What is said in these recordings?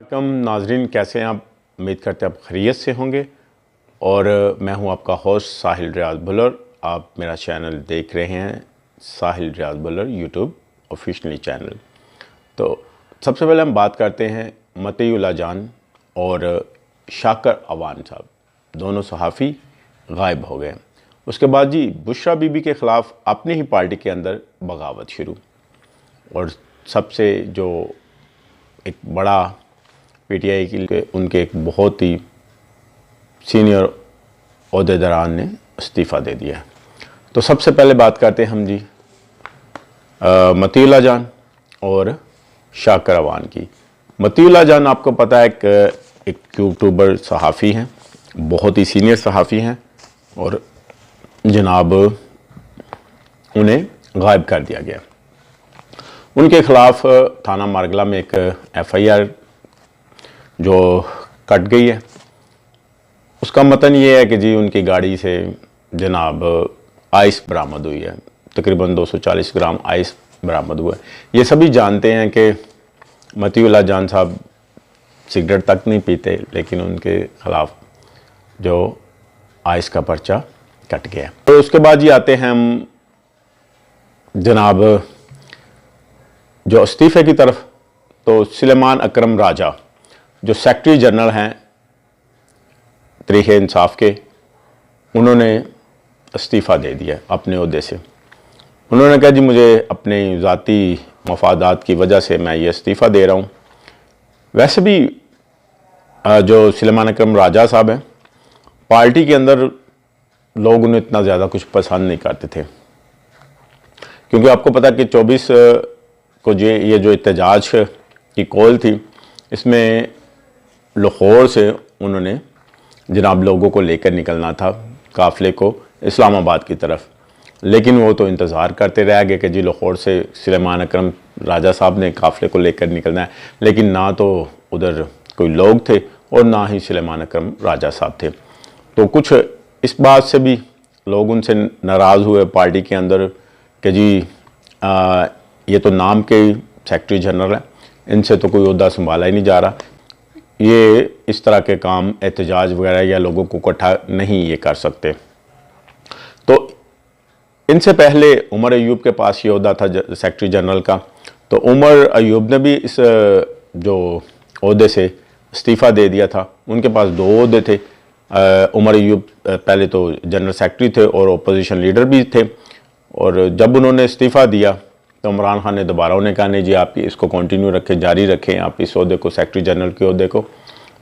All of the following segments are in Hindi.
कम नाजरीन, कैसे हैं आप? उम्मीद करते हैं आप खैरियत से होंगे। और मैं हूं आपका होस्ट साहिल रियाज बुलर। आप मेरा चैनल देख रहे हैं, साहिल रियाज बुलर यूट्यूब ऑफिशियली चैनल। तो सबसे पहले हम बात करते हैं मतीउल्लाह जान और शाकर अवान साहब, दोनों सहाफ़ी गायब हो गए। उसके बाद जी बुशरा बीबी के ख़िलाफ़ अपनी ही पार्टी के अंदर बगावत शुरू, और सबसे जो एक बड़ा पीटीआई के उनके एक बहुत ही सीनियर ओहदेदारान ने इस्तीफ़ा दे दिया। तो सबसे पहले बात करते हैं हम जी मतीउल्लाह जान और शाकर अवान की। मतीउल्लाह जान आपको पता है एक यूट्यूबर सहाफ़ी हैं, बहुत ही सीनियर सहाफ़ी हैं, और जनाब उन्हें गायब कर दिया गया। उनके ख़िलाफ़ थाना मारगला में एक FIR जो कट गई है। उसका मतन ये है कि जी उनकी गाड़ी से जनाब आइस बरामद हुई है, तकरीबन 240 ग्राम आइस बरामद हुआ है। ये सभी जानते हैं कि मतीउल्लाह जान साहब सिगरेट तक नहीं पीते, लेकिन उनके ख़िलाफ़ जो आइस का पर्चा कट गया। तो उसके बाद जी आते हैं हम जनाब जो इस्तीफ़े की तरफ। तो सुलेमान अकरम राजा जो सेक्रेटरी जनरल हैं तहरीक इंसाफ के, उन्होंने इस्तीफ़ा दे दिया अपने ओहदे से। उन्होंने कहा जी मुझे अपने ज़ाती मफादात की वजह से मैं ये इस्तीफ़ा दे रहा हूँ। वैसे भी जो सुलेमान अकरम राजा साहब हैं, पार्टी के अंदर लोग उन्हें इतना ज़्यादा कुछ पसंद नहीं करते थे, क्योंकि आपको पता कि 24 को ये जो एहतजाज की कॉल थी, इसमें लाहौर से उन्होंने जनाब लोगों को लेकर निकलना था, काफ़िले को इस्लामाबाद की तरफ। लेकिन वो तो इंतज़ार करते रह गए कि जी लाहौर से सुलेमान अकरम राजा साहब ने काफ़िले को लेकर निकलना है, लेकिन ना तो उधर कोई लोग थे और ना ही सुलेमान अकरम राजा साहब थे। तो कुछ इस बात से भी लोग उनसे नाराज़ हुए पार्टी के अंदर कि जी ये तो नाम के सेक्रेटरी जनरल है, इनसे तो कोई ओहदा संभाला ही नहीं जा रहा, ये इस तरह के काम एहतजाज वगैरह या लोगों को इकट्ठा नहीं ये कर सकते। तो इनसे पहले उमर अयूब के पास ये ओहदा था सेक्रेटरी जनरल का। तो उमर अयूब ने भी इस जो ओहदे से इस्तीफ़ा दे दिया था। उनके पास 2 ओहदे थे। उमर अयूब पहले तो जनरल सेक्रेटरी थे और अपोजिशन लीडर भी थे, और जब उन्होंने इस्तीफ़ा दिया तो इमरान खान ने दोबारा उन्हें कहा नहीं जी आप इसको कंटिन्यू रखें, जारी रखें आप इस ओहदे को, सेक्रेटरी जनरल के ओहदे को।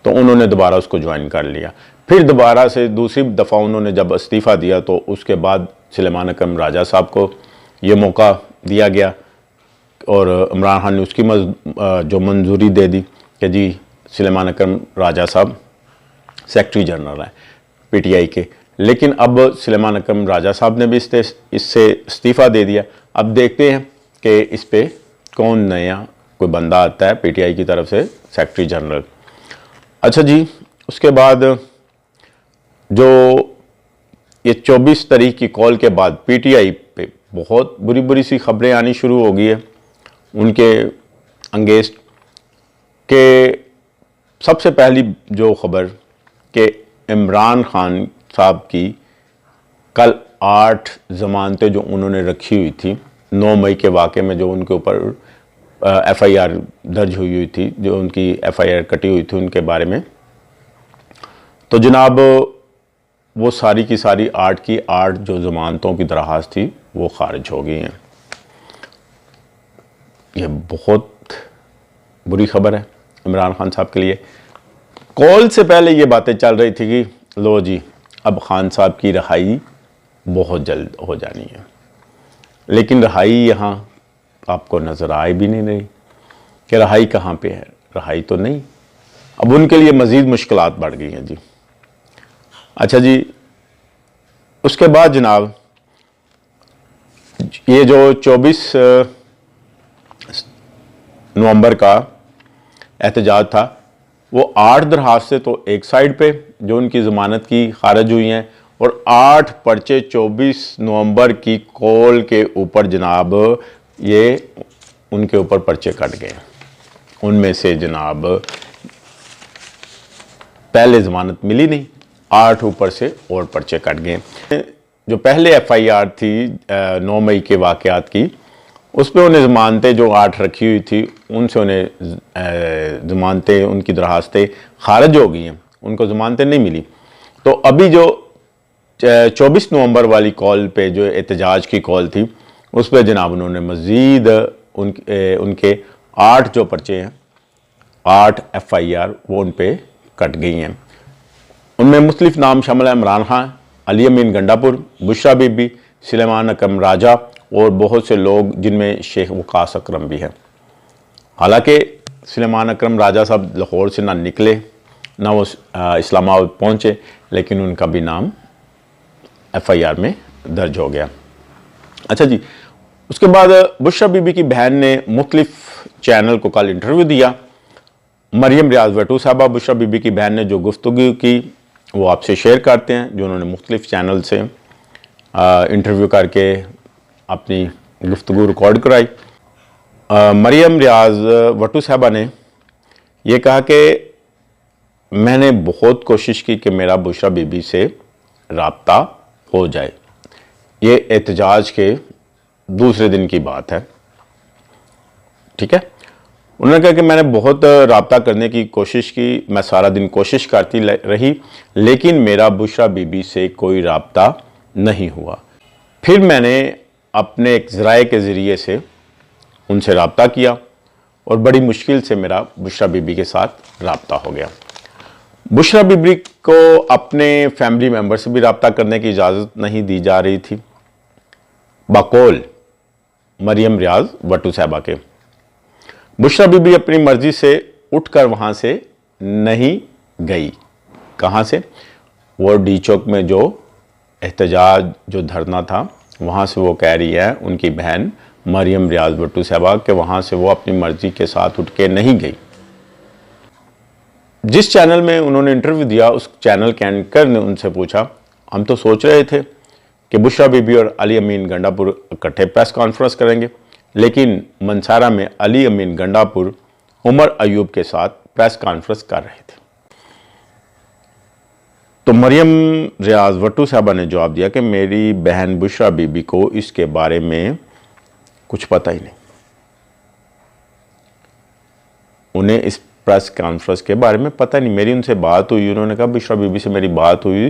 तो उन्होंने दोबारा उसको ज्वाइन कर लिया। फिर दोबारा से दूसरी दफ़ा उन्होंने जब इस्तीफ़ा दिया तो उसके बाद सुलेमान अकरम राजा साहब को ये मौका दिया गया, और इमरान खान ने उसकी जो मंजूरी दे दी कि जी सुलेमान अकरम राजा साहब सेक्रेटरी जनरल हैं PTI के। लेकिन अब सुलेमान अकरम राजा साहब ने भी इससे इस्तीफ़ा दे दिया। अब देखते हैं कि इस पे कौन नया कोई बंदा आता है PTI की तरफ से सेक्रेटरी जनरल। अच्छा जी, उसके बाद जो ये 24 तारीख की कॉल के बाद PTI पे बहुत बुरी बुरी सी खबरें आनी शुरू हो गई है उनके अंगेंस्ट के। सबसे पहली जो खबर कि इमरान खान साहब की कल 8 ज़मानतें जो उन्होंने रखी हुई थी 9 मई के वाक़े में, जो उनके ऊपर FIR दर्ज हुई थी, जो उनकी FIR कटी हुई थी उनके बारे में, तो जनाब वो सारी की सारी 8 की 8 जो ज़मानतों की दरख्वास्त थी वो खारिज हो गई हैं। ये बहुत बुरी खबर है इमरान खान साहब के लिए। कॉल से पहले ये बातें चल रही थी कि लो जी अब खान साहब की रहाई बहुत जल्द हो जानी है, लेकिन रहाई यहाँ आपको नज़र आए भी नहीं रही कि रहाई कहाँ पे है। रहाई तो नहीं, अब उनके लिए मज़ीद मुश्किलात बढ़ गई हैं जी। अच्छा जी, उसके बाद जनाब ये जो 24 नवंबर का एहतजाज था, वो 8 दरख्वास्तें तो एक साइड पे जो उनकी ज़मानत की खारिज हुई हैं, और 8 पर्चे 24 नवंबर की कॉल के ऊपर जनाब ये उनके ऊपर पर्चे कट गए। उनमें से जनाब पहले ज़मानत मिली नहीं, 8 ऊपर से और पर्चे कट गए। जो पहले FIR थी 9 मई के वाक़यात की, उस पर उन्हें ज़मानतें जो 8 रखी हुई थी उनसे उन्हें ज़मानतें, उनकी दरखास्तें खारिज हो गई हैं, उनको ज़मानतें नहीं मिली। तो अभी जो 24 नवंबर वाली कॉल पे जो एहतजाज की कॉल थी, उस पर जनाब उन्होंने मज़ीद उनके 8 जो पर्चे हैं, 8 FIR वो उन पर कट गई हैं। उनमें मुख्तलिफ नाम शामिल हैं: इमरान खान, अली अमीन गंडापुर, बुशरा बीबी, सुलेमान अकरम राजा और बहुत से लोग, जिनमें शेख वकास अकरम भी हैं। हालांकि सुलेमान अकरम राजा साहब लाहौर से ना निकले, ना वो इस्लामाबाद पहुँचे, लेकिन उनका भी नाम FIR में दर्ज हो गया। अच्छा जी, उसके बाद बुशरा बीबी की बहन ने मुख्तलिफ चैनल को कल इंटरव्यू दिया। मरियम रियाज वटू साहबा, बुशरा बीबी की बहन ने जो गुफ्तगू की वो आपसे शेयर करते हैं, जो उन्होंने मुख्तलिफ चैनल से इंटरव्यू करके अपनी गुफ्तगू रिकॉर्ड कराई। मरियम रियाज वटू साहबा ने ये कहा कि मैंने बहुत कोशिश की कि मेरा बुशरा बीबी से राब्ता हो जाए। ये एहतजाज के दूसरे दिन की बात है, ठीक है। उन्होंने कहा कि मैंने बहुत राब्ता करने की कोशिश की, मैं सारा दिन कोशिश करती रही, लेकिन मेरा बुशरा बीबी से कोई राब्ता नहीं हुआ। फिर मैंने अपने एक ज़राए के ज़रिए से उनसे राब्ता किया और बड़ी मुश्किल से मेरा बुशरा बीबी के साथ राब्ता हो गया। बुशरा बीबी को अपने फैमिली मेम्बर से भी राब्ता करने की इजाज़त नहीं दी जा रही थी, बकौल मरियम रियाज वटू साहबा के। बुशरा बीबी अपनी मर्जी से उठकर वहाँ से नहीं गई। कहाँ से? वो डी चौक में जो एहतजाज, जो धरना था, वहाँ से वो कह रही है उनकी बहन मरियम रियाज वटू साहबा के वहाँ से वो अपनी मर्जी के साथ उठ के नहीं गई। जिस चैनल में उन्होंने इंटरव्यू दिया, उस चैनल के एंकर ने उनसे पूछा, हम तो सोच रहे थे कि बुशरा बीबी और अली अमीन गंडापुर इकट्ठे प्रेस कॉन्फ्रेंस करेंगे, लेकिन मंसारा में अली अमीन गंडापुर उमर अयूब के साथ प्रेस कॉन्फ्रेंस कर रहे थे। तो मरियम रियाज वटू साहबा ने जवाब दिया कि मेरी बहन बुशरा बीबी को इसके बारे में कुछ पता ही नहीं, उन्हें इस प्रेस कॉन्फ्रेंस के बारे में पता नहीं। मेरी उनसे बात हुई, उन्होंने कहा बुशरा बीबी से मेरी बात हुई,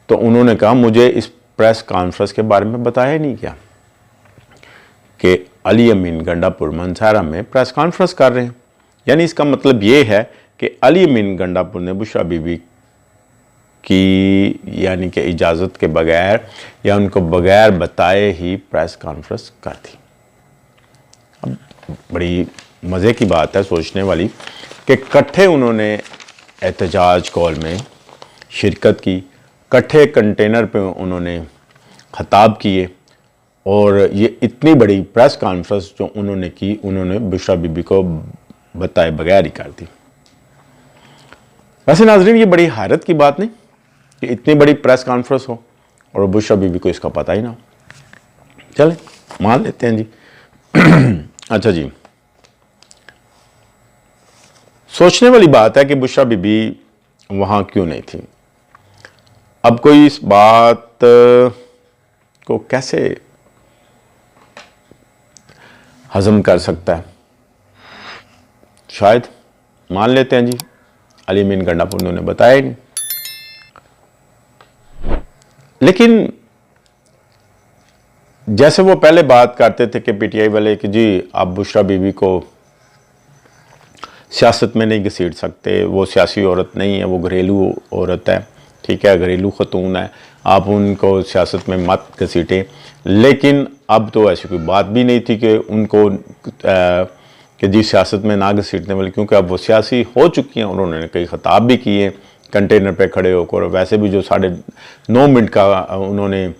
तो उन्होंने कहा मुझे इस प्रेस कॉन्फ्रेंस के बारे में बताया नहीं क्या कि अली अमीन गंडापुर मंसारा में प्रेस कॉन्फ्रेंस कर रहे हैं। यानी इसका मतलब ये है कि अली अमीन गंडापुर ने बुशरा बीबी की यानी कि इजाज़त के बगैर या उनको बगैर बताए ही प्रेस कॉन्फ्रेंस कर दी। अब बड़ी मज़े की बात है, सोचने वाली, कि इकट्ठे उन्होंने एहतजाज कॉल में शिरकत की, इकट्ठे कंटेनर पे उन्होंने खताब किए, और ये इतनी बड़ी प्रेस कॉन्फ्रेंस जो उन्होंने की, उन्होंने बुशरा बीबी को बताए बगैर ही कर दी। वैसे नाज़रीन, ये बड़ी हैरत की बात नहीं कि इतनी बड़ी प्रेस कॉन्फ्रेंस हो और बुशरा बीबी को इसका पता ही ना हो। चलें मान लेते हैं जी। अच्छा जी, सोचने वाली बात है कि बुशरा बीबी वहाँ क्यों नहीं थी। अब कोई इस बात को कैसे हजम कर सकता है? शायद मान लेते हैं जी, अली अमीन गंडापुर ने उन्हें बताया ही नहीं। लेकिन जैसे वो पहले बात करते थे कि PTI वाले कि जी आप बुशरा बीबी को सियासत में नहीं घसीट सकते, वो सियासी औरत नहीं है, वो घरेलू औरत है, ठीक है, घरेलू खतून है, आप उनको सियासत में मत घसीटें। लेकिन अब तो ऐसी कोई बात भी नहीं थी कि उनको कि जी सियासत में ना घसीटने वाले, क्योंकि अब वो सियासी हो चुकी हैं। उन्होंने कई खिताब भी किए कंटेनर पे खड़े होकर, वैसे भी जो 9.5 मिनट का उन्होंने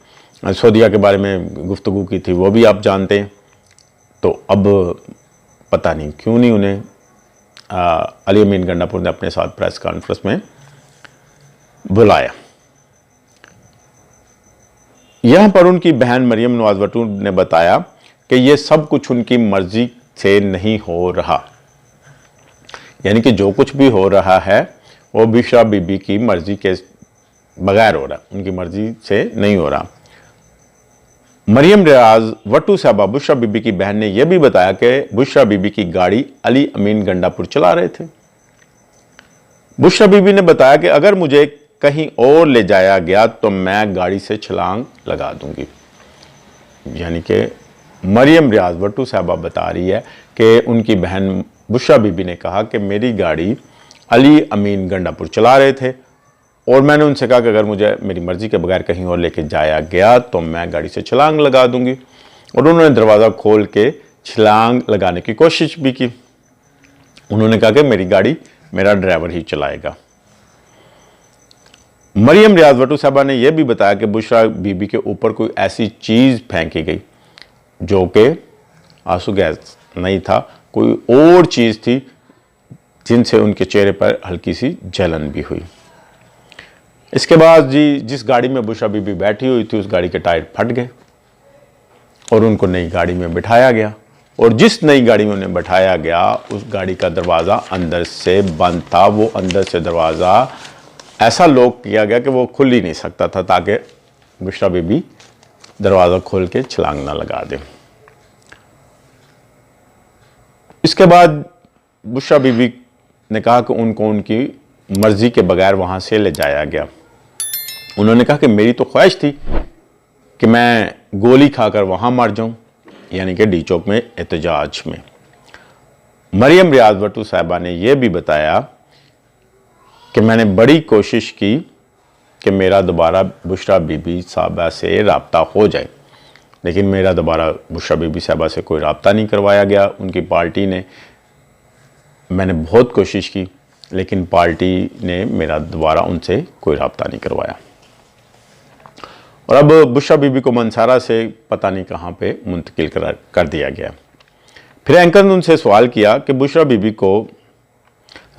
सऊदीया के बारे में गुफ्तगू की थी वो भी आप जानते हैं। तो अब पता नहीं क्यों नहीं उन्हें अली अमीन गंडापुर ने अपने साथ प्रेस कॉन्फ्रेंस में बुलाया। यहाँ पर उनकी बहन मरियम नवाज वटू ने बताया कि ये सब कुछ उनकी मर्जी से नहीं हो रहा, यानी कि जो कुछ भी हो रहा है वो बुशरा बीबी की मर्जी के बगैर हो रहा है, उनकी मर्जी से नहीं हो रहा। मरियम रियाज वट्टू साहबा बुशरा बीबी की बहन ने यह भी बताया कि बुशरा बीबी की गाड़ी अली अमीन गंडापुर चला रहे थे। बुशरा बीबी ने बताया कि अगर मुझे कहीं और ले जाया गया तो मैं गाड़ी से छलांग लगा दूंगी। यानी कि मरियम रियाज वट्टू साहबा बता रही है कि उनकी बहन बुशरा बीबी ने कहा कि मेरी गाड़ी अली अमीन गंडापुर चला रहे थे और मैंने उनसे कहा कि अगर मुझे मेरी मर्जी के बगैर कहीं और लेके जाया गया तो मैं गाड़ी से छलांग लगा दूंगी। और उन्होंने दरवाज़ा खोल के छलांग लगाने की कोशिश भी की। उन्होंने कहा कि मेरी गाड़ी मेरा ड्राइवर ही चलाएगा। मरियम रियाज वट्टू साहबा ने यह भी बताया कि बुशरा बीबी के ऊपर कोई ऐसी चीज़ फेंकी गई जो कि आंसू गैस नहीं था, कोई और चीज़ थी जिनसे उनके चेहरे पर हल्की सी जलन भी हुई। इसके बाद जी जिस गाड़ी में बुशरा बीबी बैठी हुई थी उस गाड़ी के टायर फट गए और उनको नई गाड़ी में बिठाया गया। और जिस नई गाड़ी में उन्हें बैठाया गया उस गाड़ी का दरवाज़ा अंदर से बंद था। वो अंदर से दरवाज़ा ऐसा लॉक किया गया कि वो खुल ही नहीं सकता था ताकि बुशरा बीबी दरवाज़ा खोल के छलांग ना लगा दे। इसके बाद बुशरा बीबी ने कहा कि उनको उनकी मर्जी के बगैर वहाँ से ले जाया गया। उन्होंने कहा कि मेरी तो ख्वाहिश थी कि मैं गोली खाकर वहाँ मर जाऊँ, यानी कि डी चौक में एहतजाज में। मरियम रियाज वट्टू साहबा ने यह भी बताया कि मैंने बड़ी कोशिश की कि मेरा दोबारा बुशरा बीबी साहबा से रब्ता हो जाए, लेकिन मेरा दोबारा बुशरा बीबी साहबा से कोई रब्ता नहीं करवाया गया। उनकी पार्टी ने, मैंने बहुत कोशिश की लेकिन पार्टी ने मेरा दोबारा उनसे कोई रब्ता नहीं करवाया। और अब बुशरा बीबी को मंसारा से पता नहीं कहाँ पे मुंतकिल कर दिया गया। फिर एंकर ने उनसे सवाल किया कि बुशरा बीबी को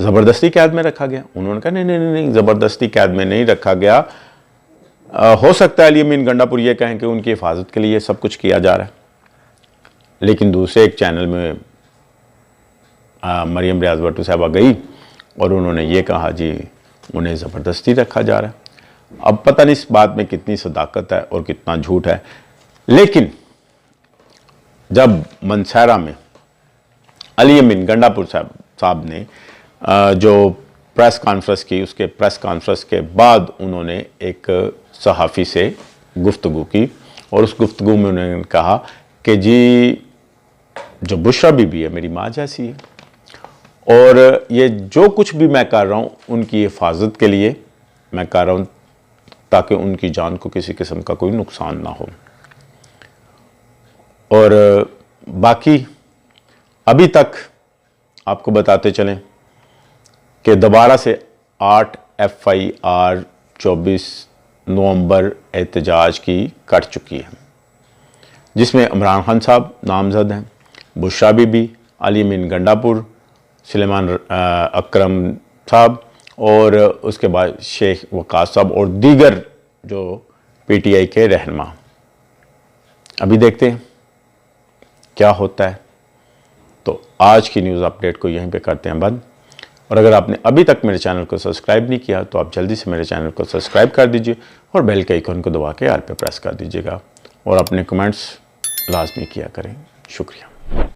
ज़बरदस्ती कैद में रखा गया। उन्होंने कहा नहीं नहीं नहीं, ज़बरदस्ती कैद में नहीं रखा गया। हो सकता है अली अमीन गंडापुर ये कहें कि उनकी हिफाजत के लिए सब कुछ किया जा रहा है, लेकिन दूसरे एक चैनल में मरियम रियाज वट्टू साहबा गई और उन्होंने ये कहा जी उन्हें ज़बरदस्ती रखा जा रहा है। अब पता नहीं इस बात में कितनी सदाकत है और कितना झूठ है, लेकिन जब मंसारा में अली अमीन गंडापुर साहब ने जो प्रेस कॉन्फ्रेंस की, उसके प्रेस कॉन्फ्रेंस के बाद उन्होंने एक सहाफ़ी से गुफ्तगू की और उस गुफ्तगू में उन्होंने कहा कि जी जो बुशरा बीबी है मेरी माँ जैसी है और ये जो कुछ भी मैं कर रहा हूँ उनकी हिफाजत के लिए मैं कर रहा हूँ ताकि उनकी जान को किसी किस्म का कोई नुकसान ना हो। और बाकी अभी तक आपको बताते चलें कि दोबारा से 8 FIR 24 नवंबर एहतजाज की कट चुकी है, जिसमें इमरान खान साहब नामजद हैं, बुशरा बीबी, अली अमीन गंडापुर, सुलेमान अकरम साहब और उसके बाद शेख वकास साहब और दीगर जो PTI के रहनुमा। अभी देखते हैं क्या होता है। तो आज की न्यूज़ अपडेट को यहीं पे करते हैं बंद। और अगर आपने अभी तक मेरे चैनल को सब्सक्राइब नहीं किया तो आप जल्दी से मेरे चैनल को सब्सक्राइब कर दीजिए और बेल के आइकन को दबा के ऑल पे प्रेस कर दीजिएगा और अपने कमेंट्स लाजमी किया करें। शुक्रिया।